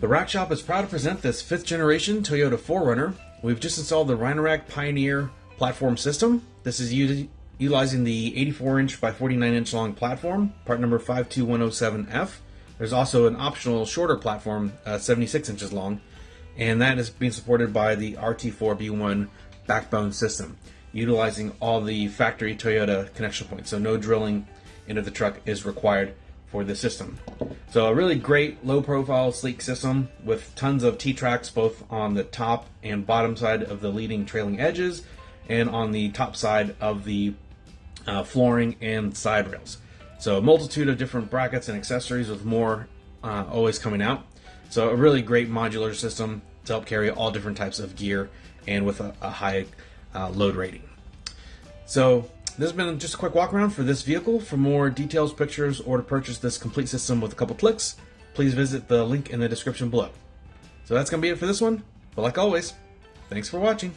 The Rack Shop is proud to present this 5th generation Toyota 4Runner. We've just installed the Rhino-Rack Pioneer platform system. This is utilizing the 84-inch by 49-inch long platform, part number 52107F. There's also an optional shorter platform, 76 inches long, and that is being supported by the RT4B1 backbone system, utilizing all the factory Toyota connection points, so no drilling into the truck is required for the system. So a really great low profile sleek system with tons of T-tracks both on the top and bottom side of the leading trailing edges and on the top side of the flooring and side rails. So a multitude of different brackets and accessories with more always coming out. So a really great modular system to help carry all different types of gear and with a high load rating. So this has been just a quick walk around for this vehicle. For more details, pictures, or to purchase this complete system with a couple clicks, please visit the link in the description below. So that's going to be it for this one, but like always, thanks for watching.